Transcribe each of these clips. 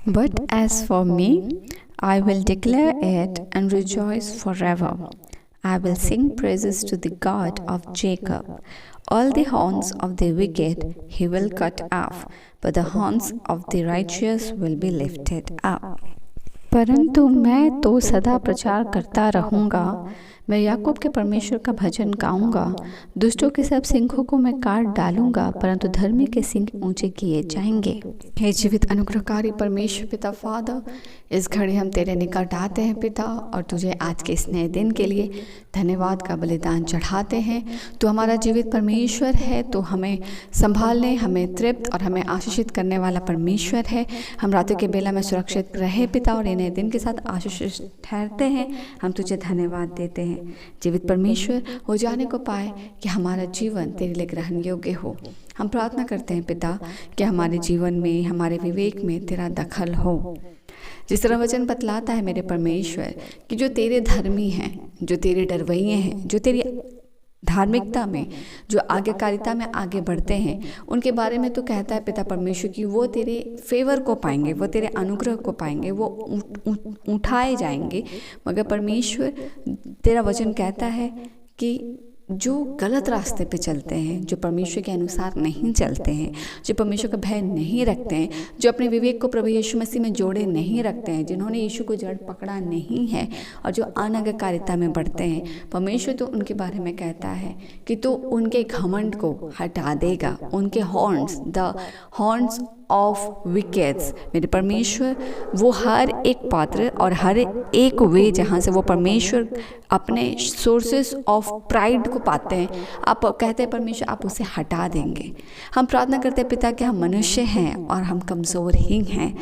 But as for me, I will declare it and rejoice forever. I will sing praises to the God of Jacob. All the horns of the wicked he will cut off, but the horns of the righteous will be lifted up. परंतु मैं तो सदा प्रचार करता रहूँगा, मैं याकूब के परमेश्वर का भजन गाऊंगा। दुष्टों के सब सिंहों को मैं काट डालूंगा, परंतु धर्मी के सिंह ऊंचे किए जाएंगे। हे जीवित अनुग्रहकारी परमेश्वर पिता फादर, इस घड़ी हम तेरे निकट आते हैं पिता, और तुझे आज के इस नए दिन के लिए धन्यवाद का बलिदान चढ़ाते हैं। तो हमारा जीवित परमेश्वर है, तो हमें संभालने, हमें तृप्त और हमें आशीषित करने वाला परमेश्वर है। हम रातों के बेला में सुरक्षित रहे पिता, और नए दिन के साथ आशीषित ठहरते हैं। हम तुझे धन्यवाद देते हैं। जीवित परमेश्वर हो जाने को पाए कि हमारा जीवन तेरे लिए ग्रहण योग्य हो। हम प्रार्थना करते हैं पिता कि हमारे जीवन में, हमारे विवेक में तेरा दखल हो। जिस तरह वचन बतलाता है मेरे परमेश्वर कि जो तेरे धर्मी हैं, जो तेरे डरवैये हैं, जो तेरी धार्मिकता में, जो आज्ञाकारिता में आगे बढ़ते हैं, उनके बारे में तो कहता है पिता परमेश्वर कि वो तेरे फेवर को पाएंगे, वो तेरे अनुग्रह को पाएंगे, वो उठाए जाएंगे। मगर परमेश्वर तेरा वचन कहता है कि जो गलत रास्ते पे चलते हैं, जो परमेश्वर के अनुसार नहीं चलते हैं, जो परमेश्वर का भय नहीं रखते हैं, जो अपने विवेक को प्रभु यीशु मसीह में जोड़े नहीं रखते हैं, जिन्होंने यीशु को जड़ पकड़ा नहीं है और जो अनाज्ञाकारिता में बढ़ते हैं, परमेश्वर तो उनके बारे में कहता है कि तो उनके घमंड को हटा देगा। उनके horns, the horns of wickets, मेरे परमेश्वर वो हर एक पात्र और हर एक वे जहाँ से वो परमेश्वर अपने सोर्सेस ऑफ प्राइड को पाते हैं, आप कहते हैं परमेश्वर आप उसे हटा देंगे। हम प्रार्थना करते हैं पिता कि हम मनुष्य हैं और हम कमज़ोर ही हैं।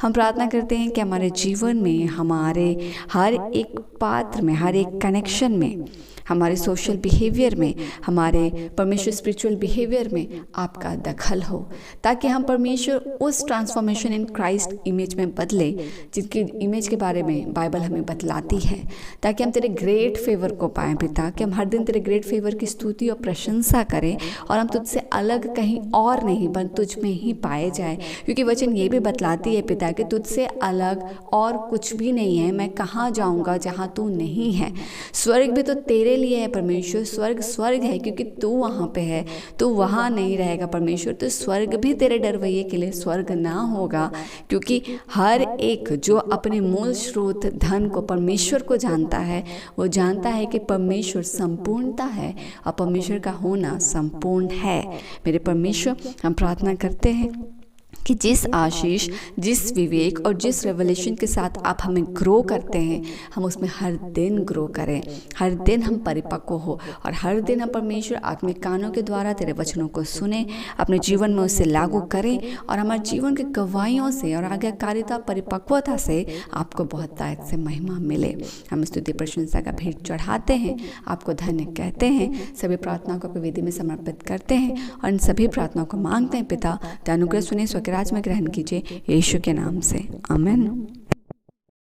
हम प्रार्थना करते हैं कि हमारे जीवन में, हमारे हर एक पात्र में, हर एक कनेक्शन में, हमारे सोशल बिहेवियर में, हमारे परमेश्वर स्पिरिचुअल बिहेवियर में आपका दखल हो, ताकि हम परमेश्वर उस ट्रांसफॉर्मेशन इन क्राइस्ट इमेज में बदले जिसकी इमेज के बारे में बाइबल हमें बतलाती है, ताकि हम तेरे ग्रेट फेवर को पाएं पिता, कि हम हर दिन तेरे ग्रेट फेवर की स्तुति और प्रशंसा करें और हम तुझसे अलग कहीं और नहीं बन तुझ में ही पाए जाए। क्योंकि वचन ये भी बतलाती है पिता कि तुझसे अलग और कुछ भी नहीं है। मैं कहाँ जाऊँगा जहाँ तू नहीं है। स्वर्ग भी तो तेरे लिए है परमेश्वर, स्वर्ग है क्योंकि तू वहाँ पे है, तू वहाँ नहीं रहेगा परमेश्वर। तो स्वर्ग भी तेरे डरवैये के लिए स्वर्ग ना होगा, क्योंकि हर एक जो अपने मूल स्रोत धन को, परमेश्वर को जानता है, वो जानता है कि परमेश्वर संपूर्णता है और परमेश्वर का होना संपूर्ण है। मेरे परमेश्वर, हम प्रार्थना करते हैं कि जिस आशीष, जिस विवेक और जिस रेवलेशन के साथ आप हमें ग्रो करते हैं, हम उसमें हर दिन ग्रो करें, हर दिन हम परिपक्व हो और हर दिन हम परमेश्वर आत्मिक कानों के द्वारा तेरे वचनों को सुने, अपने जीवन में उसे लागू करें और हमारे जीवन के गवाहियों से और आज्ञाकारिता, परिपक्वता से आपको बहुत तायत से महिमा मिले। हम स्तुति प्रशंसा का भेंट चढ़ाते हैं, आपको धन्य कहते हैं, सभी प्रार्थनाओं को वेदी में समर्पित करते हैं और इन सभी प्रार्थनाओं को मांगते हैं पिता, अनुग्रह सुने, स्वराज में ग्रहण कीजिए, यीशु के नाम से, आमीन।